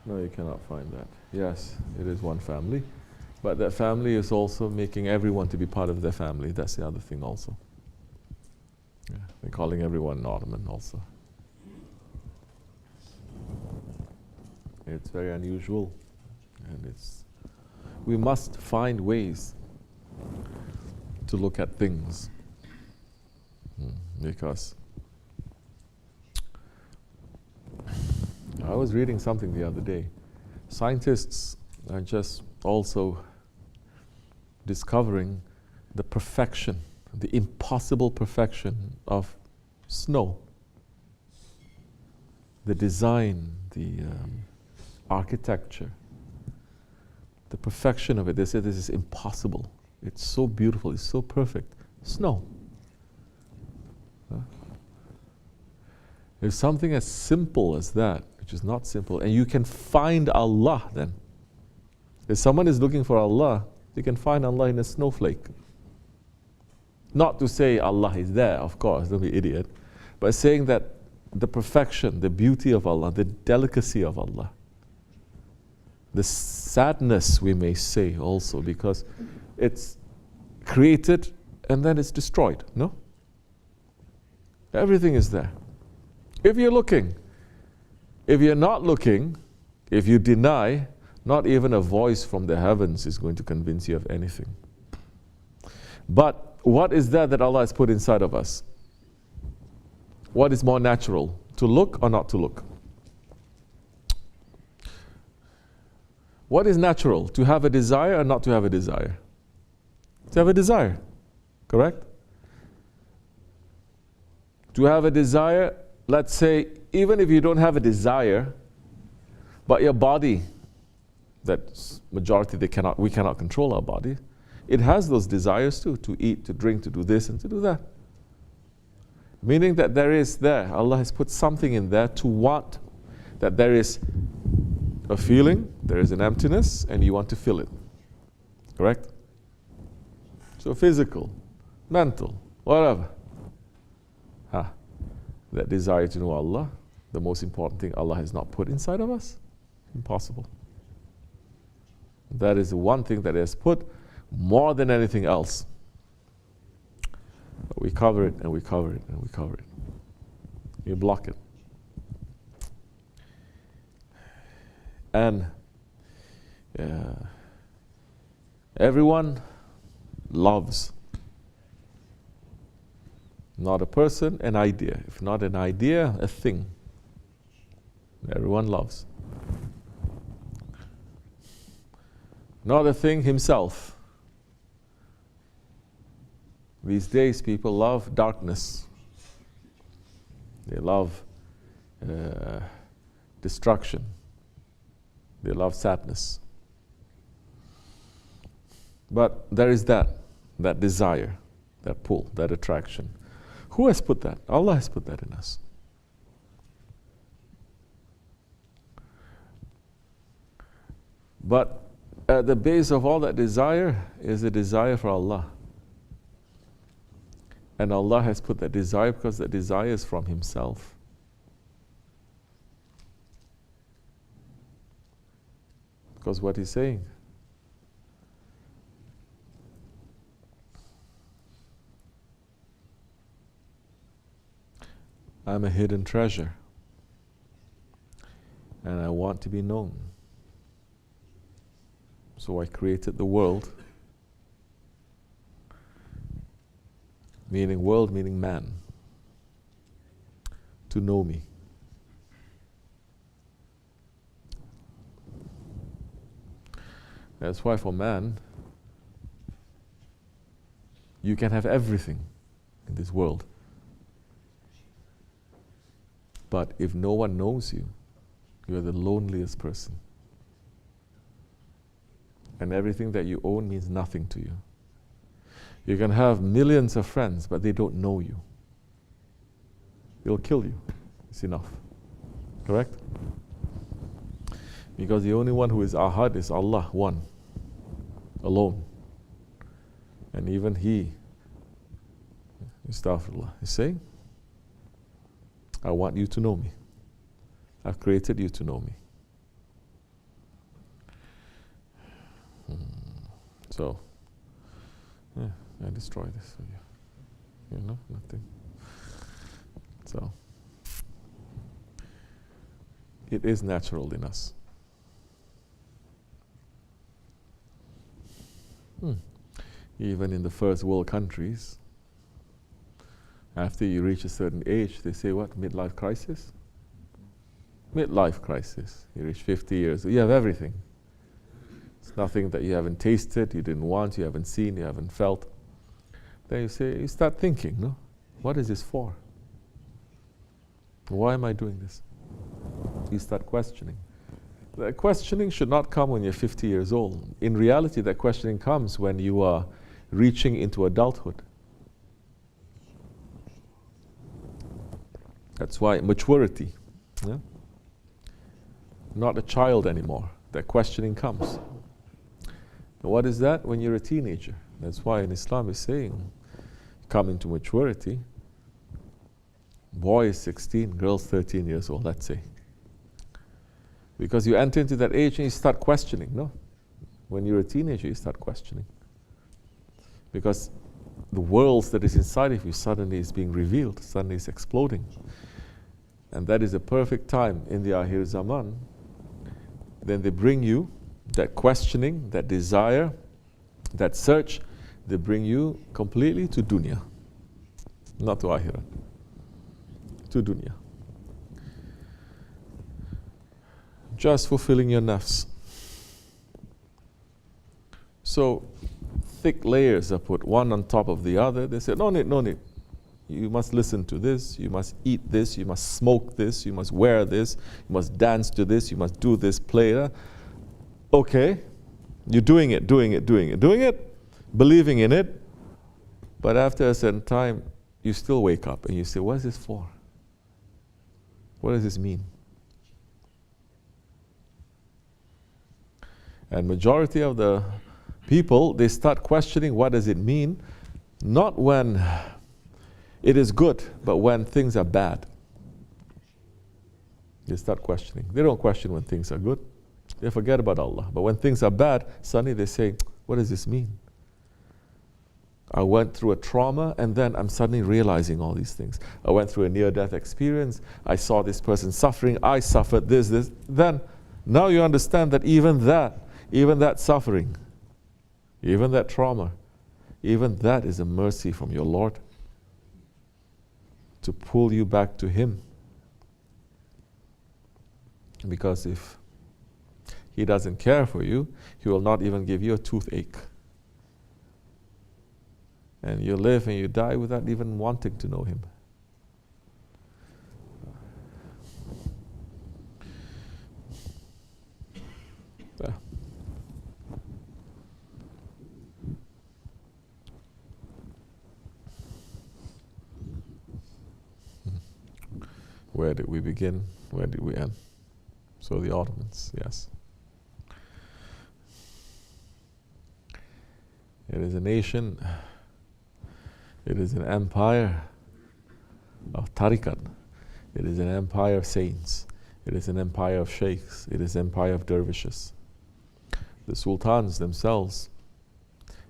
No, you cannot find that. Yes, it is one family, but that family is also making everyone to be part of their family. That's the other thing also. Yeah, they're calling everyone Ottoman also. It's very unusual, and we must find ways to look at things, because I was reading something the other day. Scientists are just also discovering the perfection, the impossible perfection of snow. The design, the architecture, the perfection of it. They say this is impossible. It's so beautiful, it's so perfect. Snow. There's something as simple as that, which is not simple, and you can find Allah then. If someone is looking for Allah, you can find Allah in a snowflake. Not to say Allah is there, of course, don't be an idiot, but saying that the perfection, the beauty of Allah, the delicacy of Allah, the sadness, we may say also, because it's created and then it's destroyed, no? Everything is there. If you're looking, if you're not looking, if you deny, not even a voice from the heavens is going to convince you of anything. But what is that Allah has put inside of us? What is more natural, to look or not to look? What is natural, to have a desire or not to have a desire? To have a desire, correct? To have a desire, let's say, even if you don't have a desire, but your body, that majority we cannot control our body, it has those desires too, to eat, to drink, to do this and to do that. Meaning that Allah has put something in there to want, that there is a feeling, there is an emptiness, and you want to fill it. Correct? So physical, mental, whatever. That desire to know Allah, the most important thing Allah has not put inside of us? Impossible. That is the one thing that He has put more than anything else. But we cover it and we cover it and we cover it. You block it. And everyone loves. Not a person, an idea. If not an idea, a thing. Everyone loves. Not a thing, himself. These days people love darkness. They love destruction. They love sadness. But there is that desire, that pull, that attraction. Who has put that? Allah has put that in us. But at the base of all that desire is a desire for Allah. And Allah has put that desire because that desire is from Himself. Because what He's saying, I'm a hidden treasure, and I want to be known. So I created the world, meaning man, to know me. That's why for man, you can have everything in this world. But if no one knows you, you are the loneliest person. And everything that you own means nothing to you. You can have millions of friends, but they don't know you. They'll kill you. It's enough. Correct? Because the only one who is Ahad is Allah, one, alone. And even He, Astaghfirullah, is saying, I want you to know me. I've created you to know me. So, yeah, I destroy this for you. You know, nothing. So, it is natural in us. Even in the first world countries, after you reach a certain age, they say what? Midlife crisis? Midlife crisis. You reach 50 years, you have everything. It's nothing that you haven't tasted, you didn't want, you haven't seen, you haven't felt. Then you start thinking, no? What is this for? Why am I doing this? You start questioning. That questioning should not come when you're 50 years old. In reality, that questioning comes when you are reaching into adulthood. That's why maturity, yeah? Not a child anymore. That questioning comes. And what is that? When you're a teenager. That's why in Islam is saying, coming to maturity, boy is 16, girl's 13 years old, let's say. Because you enter into that age and you start questioning, no? When you're a teenager, you start questioning. Because the world that is inside of you suddenly is being revealed, suddenly is exploding. And that is a perfect time in the Ahir Zaman. Then they bring you that questioning, that desire, that search, they bring you completely to dunya. Not to Ahirah. To dunya. Just fulfilling your nafs. So, thick layers are put one on top of the other. They say, no need, no need. You must listen to this, you must eat this, you must smoke this, you must wear this, you must dance to this, you must do this, play that. Okay, you're doing it, believing in it, but after a certain time, you still wake up and you say, what is this for? What does this mean? And majority of the people, they start questioning what does it mean, not when it is good, but when things are bad. They start questioning. They don't question when things are good. They forget about Allah. But when things are bad, suddenly they say, what does this mean? I went through a trauma and then I'm suddenly realizing all these things. I went through a near-death experience. I saw this person suffering. I suffered this. Then, now you understand that even that suffering, even that trauma, even that is a mercy from your Lord to pull you back to Him. Because if He doesn't care for you, He will not even give you a toothache. And you live and you die without even wanting to know Him. Where did we begin? Where did we end? So the Ottomans, yes. It is a nation, it is an empire of tariqat, it is an empire of saints, it is an empire of sheikhs, it is an empire of dervishes. The sultans themselves,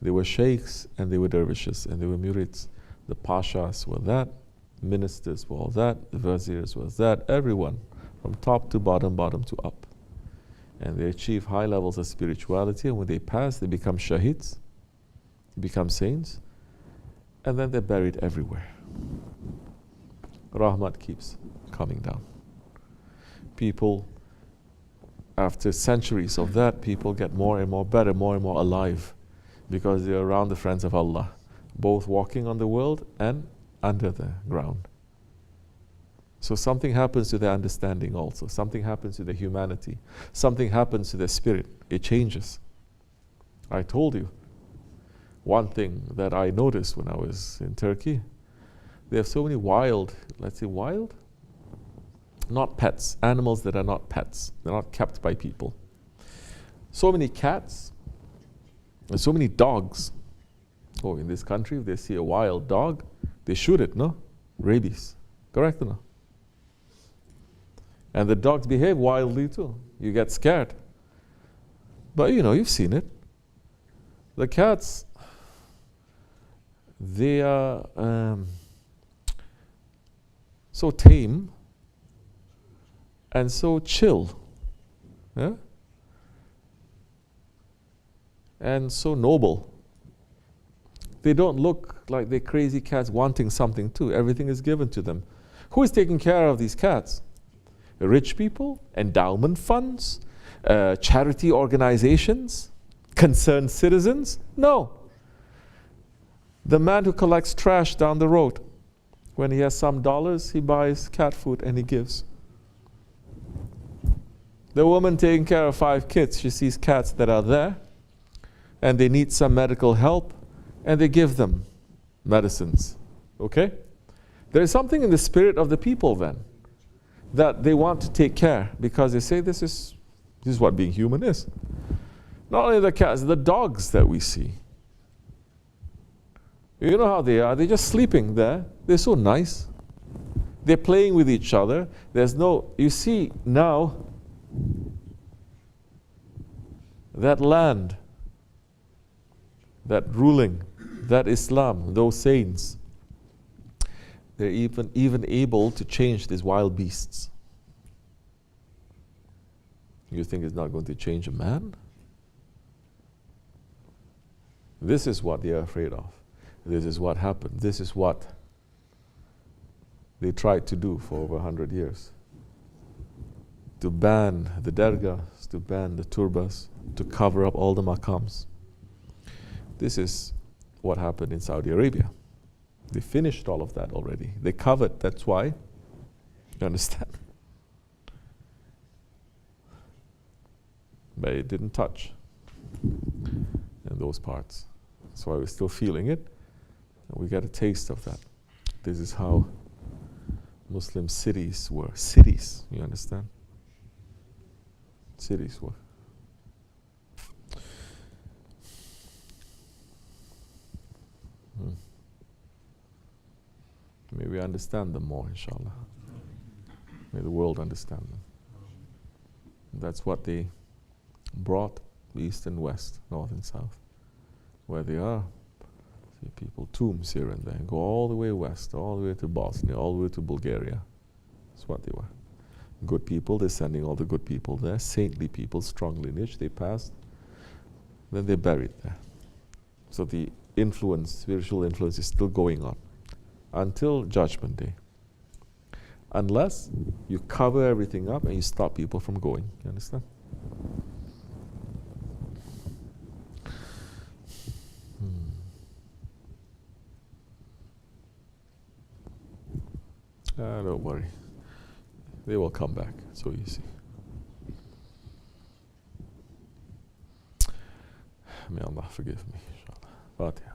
they were sheikhs and they were dervishes and they were murids. The pashas were that, ministers were all that, the viziers was that, everyone from top to bottom, bottom to up. And they achieve high levels of spirituality, and when they pass, they become shahids, become saints, and then they're buried everywhere. Rahmat keeps coming down. People, after centuries of that, people get more and more better, more and more alive, because they're around the friends of Allah, both walking on the world and under the ground. So something happens to their understanding also. Something happens to their humanity. Something happens to their spirit. It changes. I told you, one thing that I noticed when I was in Turkey, they have so many wild, let's say wild? Not pets, animals that are not pets. They're not kept by people. So many cats, and so many dogs. Oh, in this country, if they see a wild dog, they shoot it, no? Rabies. Correct or no? And the dogs behave wildly too. You get scared. But you know, you've seen it. The cats, they are so tame and so chill, yeah? And so noble. They don't look like they're crazy cats wanting something too. Everything is given to them. Who is taking care of these cats? Rich people, endowment funds, charity organizations, concerned citizens? No. The man who collects trash down the road, when he has some dollars, he buys cat food and he gives. The woman taking care of 5 kids, she sees cats that are there and they need some medical help and they give them medicines. Okay? There is something in the spirit of the people then that they want to take care because they say this is what being human is. Not only the cats, the dogs that we see. You know how they are. They're just sleeping there. They're so nice. They're playing with each other. There's no, you see now, that land, that ruling, that Islam, those saints, they're even able to change these wild beasts. You think it's not going to change a man? This is what they are afraid of. This is what happened. This is what they tried to do for over 100 years. To ban the dargahs, to ban the turbas, to cover up all the maqams. This is what happened in Saudi Arabia. They finished all of that already. They covered, that's why. You understand? But it didn't touch in those parts. That's why we're still feeling it. And we get a taste of that. This is how Muslim cities were. Cities, you understand? Cities were. May we understand them more, inshallah. May the world understand them. That's what they brought, east and west, north and south. Where they are, see people, tombs here and there, go all the way west, all the way to Bosnia, all the way to Bulgaria. That's what they were. Good people, they're sending all the good people there, saintly people, strong lineage, they passed, then they're buried there. So the influence, spiritual influence is still going on until Judgment Day. Unless you cover everything up and you stop people from going. You understand? Don't worry. They will come back. So easy. May Allah forgive me, inshallah. Fatiha.